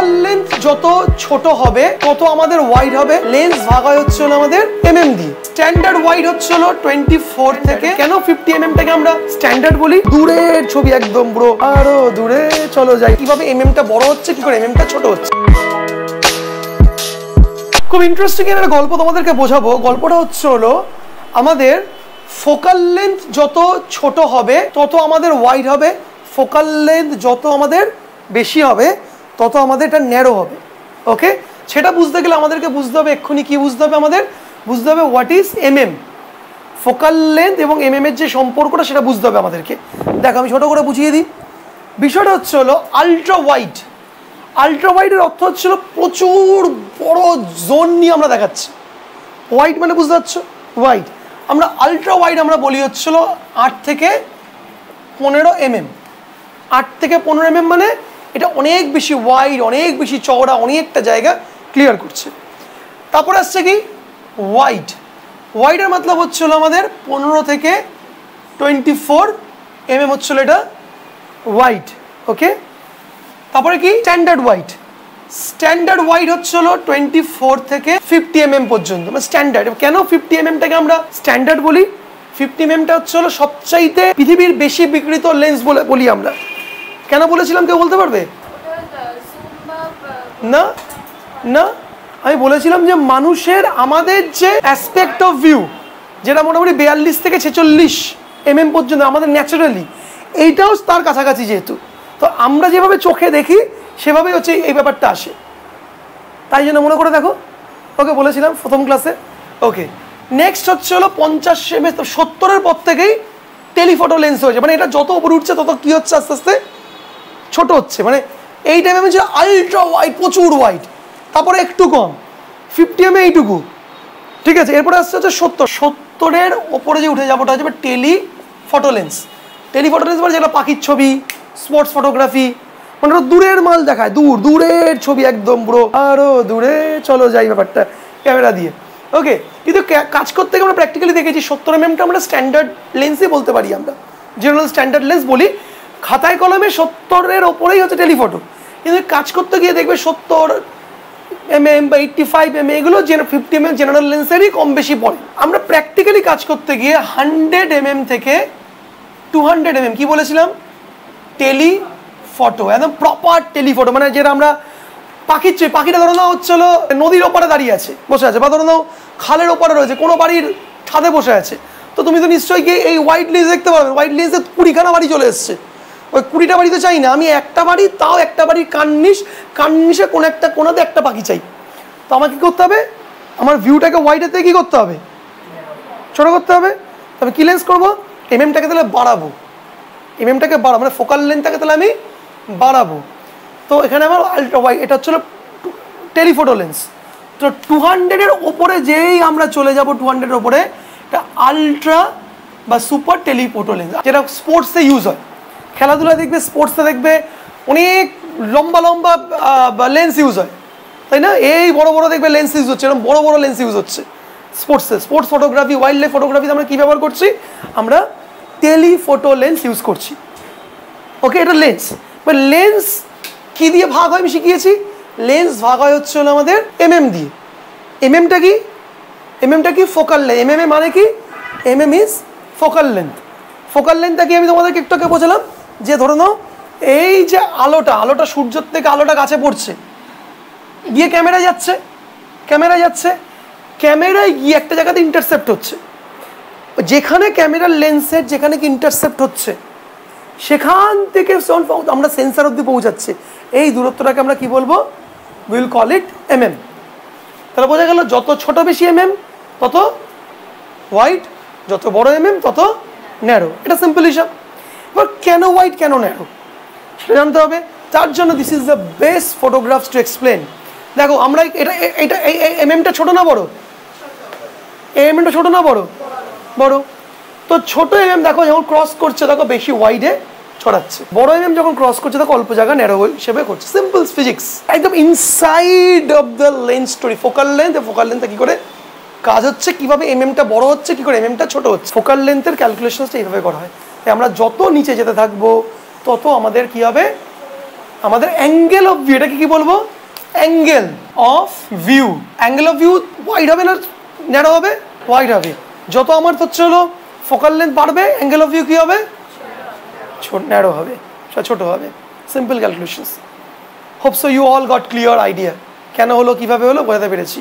Focal length যত ছোট হবে তত আমাদের ওয়াইড হবে। লেন্স ভাগ হয় হচ্ছে আমাদের এমএম দিয়ে। স্ট্যান্ডার্ড ওয়াইড হচ্ছে 24 থেকে। কেন 50 mm টাকে আমরা স্ট্যান্ডার্ড বলি? দূরের ছবি একদম ব্রো, আরো দূরে চলো যাই। কিভাবে এমএমটা বড় হচ্ছে, কি করে এমএমটা ছোট হচ্ছে। খুব ইন্টারেস্টিং একটা গল্প তোমাদেরকে বোঝাবো। গল্পটা হচ্ছে আমাদের ফোকাল লেন্থ যত ছোট হবে তত আমাদের ওয়াইড হবে। ফোকাল লেন্থ যত আমাদের বেশি হবে তত আমাদের এটা ন্যারো হবে। ওকে, সেটা বুঝতে গেলে আমাদেরকে বুঝতে হবে, এক্ষুনি কি বুঝতে হবে আমাদের? বুঝতে হবে what is MM. Focal length এবং এমএম এর যে সম্পর্কটা সেটা বুঝতে হবে আমাদেরকে। দেখো আমি ছোট করে বুঝিয়ে দিই। বিষয়টা হচ্ছে আলট্রা ওয়াইড। আলট্রা ওয়াইডের অর্থ হচ্ছিল প্রচুর বড় জোন নিয়ে আমরা দেখাচ্ছি। ওয়াইড মানে বুঝতে পারছো? ওয়াইড। আমরা আলট্রা ওয়াইড আমরা বলি হচ্ছিল 8 থেকে 15 mm। 8 থেকে 15 mm মানে এটা অনেক বেশি ওয়াইড, অনেক বেশি চওড়া, অনেকটা জায়গা ক্লিয়ার করছে। তারপরে আসছে কি ওয়াইড। ওয়াইডের মতলব হচ্ছিল আমাদের 15 থেকে 24 mm হচ্ছিল এটা ওয়াইড। ওকে, তারপরে কি স্ট্যান্ডার্ড ওয়াইড। স্ট্যান্ডার্ড ওয়াইড হচ্ছিল 24 থেকে 50 mm পর্যন্ত, মানে স্ট্যান্ডার্ড। কেন 50 mm টাকে আমরা স্ট্যান্ডার্ড বলি? 50 mm টা হচ্ছে সবচাইতে পৃথিবীর বেশি বিকৃত লেন্স বলি আমরা। কেন বলেছিলাম কেউ বলতে পারবে? না না, আমি বলেছিলাম যে মানুষের আমাদের যে অ্যাসপেক্ট অফ ভিউ, যেটা মোটামুটি 42 থেকে 46 mm পর্যন্ত আমাদের ন্যাচারালি, এইটাও তার কাছাকাছি যেহেতু, তো আমরা যেভাবে চোখে দেখি সেভাবেই হচ্ছে এই ব্যাপারটা আসে। তাই জন্য মনে করে দেখো, ওকে বলেছিলাম প্রথম ক্লাসে। ওকে, নেক্সট হচ্ছে 50 mm। 70-এর পর থেকেই টেলিফটো লেন্স হয়েছে, মানে এটা যত উপরে উঠছে তত কি হচ্ছে আস্তে আস্তে ছোট হচ্ছে। মানে এই টাইমে হচ্ছে আলট্রা ওয়াইড, প্রচুর ওয়াইড। তারপরে একটু কম 50 mm এইটুকু, ঠিক আছে। এরপরে আসছে হচ্ছে 70-এর ওপরে যে উঠে যাবোটা হচ্ছে টেলিফটো লেন্স। টেলিফটো লেন্স মানে যেটা পাখির ছবি, স্পোর্টস ফটোগ্রাফি, মানে ওটা দূরের মাল দেখায়, দূরের ছবি একদম ব্রো, আরো দূরে চলো যাই ব্যাপারটা ক্যামেরা দিয়ে। ওকে, কিন্তু কাজ করতে গিয়ে আমরা প্র্যাকটিক্যালি দেখেছি 70 mm টা আমরা স্ট্যান্ডার্ড লেন্সই বলতে পারি, আমরা জেনারেল স্ট্যান্ডার্ড লেন্স বলি। খাতায় কলমে 70-এর ওপরেই হচ্ছে টেলিফটো, কিন্তু কাজ করতে গিয়ে দেখবে 70 mm বা 85 mm এগুলো 50 mm জেনারেল লেন্সেরই কম বেশি পড়ে। আমরা প্র্যাকটিক্যালি কাজ করতে গিয়ে 100 mm থেকে 200 mm কি বলেছিলাম? টেলিফটো, একদম প্রপার টেলিফটো। মানে যেটা আমরা পাখির চেয়ে, পাখিটা ধরো নাও হচ্ছে নদীর ওপারে দাঁড়িয়ে আছে, বসে আছে, বা ধরো নাও খালের ওপারে রয়েছে, কোনো বাড়ির ছাদে বসে আছে, তো তুমি তো নিশ্চয়ই গিয়ে এই হোয়াইট লেন্স দেখতে পাবে। হোয়াইট লেন্সে 20খানা বাড়ি চলে এসছে। ওই 20টা বাড়ি তো চাই না আমি, একটা বাড়ি, তাও একটা বাড়ির কার্নিশে কোনো একটা কোনাতে একটা পাখি চাই। তো আমাকে কী করতে হবে? আমার ভিউটাকে হোয়াইটেতে কী করতে হবে? ছোটো করতে হবে। তবে কী লেন্স করবো? এমএমটাকে তাহলে বাড়াবো, এমএমটাকে বাড়াবো, মানে ফোকাল লেন্থটাকে তাহলে আমি বাড়াবো। তো এখানে আমার আলট্রা ওয়াইড, এটা হচ্ছিল টেলিফটো লেন্স। তো 200-এর ওপরে যেই আমরা চলে যাব, 200-এর ওপরে এটা আলট্রা বা সুপার টেলিফটো লেন্স, যেটা স্পোর্টসে ইউজ হয়। খেলাধুলা দেখবে, স্পোর্টসে দেখবে অনেক লম্বা লম্বা লেন্স ইউজ হয়, তাই না? এই বড় বড় দেখবে লেন্স ইউজ হচ্ছে, এরকম বড় বড় লেন্স ইউজ হচ্ছে স্পোর্টসে। স্পোর্টস ফটোগ্রাফি, ওয়াইল্ড লাইফ ফটোগ্রাফিতে আমরা কী ব্যবহার করছি? আমরা টেলিফটো লেন্স ইউজ করছি। ওকে, এটা লেন্স। বাট লেন্স কী দিয়ে ভাগ হয় আমি শিখিয়েছি। লেন্স ভাগ হয় হচ্ছে আমাদের এমএম দিয়ে। এমএমটা কি? এমএমটা কি? Focal length. এমএম মানে কি? MM is focal length. Focal লেন্থটা কি আমি তোমাদেরকে একটু আগে বোঝালাম, যে ধরো নাও এই যে আলোটা সূর্যের থেকে আলোটা গাছে পড়ছে, গিয়ে ক্যামেরায় যাচ্ছে, ক্যামেরায় গিয়ে একটা জায়গাতে ইন্টারসেপ্ট হচ্ছে। যেখানে ক্যামেরার লেন্সের যেখানে কি ইন্টারসেপ্ট হচ্ছে সেখান থেকে আমরা সেন্সার অবধি পৌঁছাচ্ছে, এই দূরত্বটাকে আমরা কি বলবো? Will call it MM. তাহলে বোঝা গেল যত ছোট বেশি এমএম তত ওয়াইড, যত বড় এমএম তত ন্যারো। এটা সিম্পল হিসাব। এবার কেন ওয়াইড, কেন ন্যারো সেটা জানতে হবে। তার জন্য this is the best photographs to explain. দেখো আমরা এটা এমএমটা ছোট না বড়? এমএমটা ছোট না বড়? বড়। তো ছোট এমএম দেখো যখন ক্রস করছে দেখো বেশি ওয়াইডে ছড়াচ্ছে, বড় এমএম যখন ক্রস করছে দেখো অল্প জায়গা ন্যারো হিসেবে করছে। সিম্পল ফিজিক্স, একদম inside of the lens story. Focal লেন্থে কি করে কাজ হচ্ছে, কিভাবে এমএমটা বড় হচ্ছে, কি করে এমএমটা ছোট হচ্ছে, ফোকাল লেন্থের ক্যালকুলেশনসটা এইভাবে করা হয়। আমরা যত নিচে যেতে থাকবো তত আমাদের কি হবে? আমাদের অ্যাঙ্গেল অফ ভিউ, এটাকে কি বলবো? Angle of view. Angle of view wide হবে না ন্যারো হবে? ওয়াইড হবে। যত আমার হচ্ছে হলো ফোকাল লেন্থ বাড়বে, অ্যাঙ্গেল অফ ভিউ কি হবে? ন্যারো হবে, ছোট হবে। Simple calculations. Hope so you all got clear idea কেন হলো, কিভাবে হলো, বোঝাতে পেরেছি।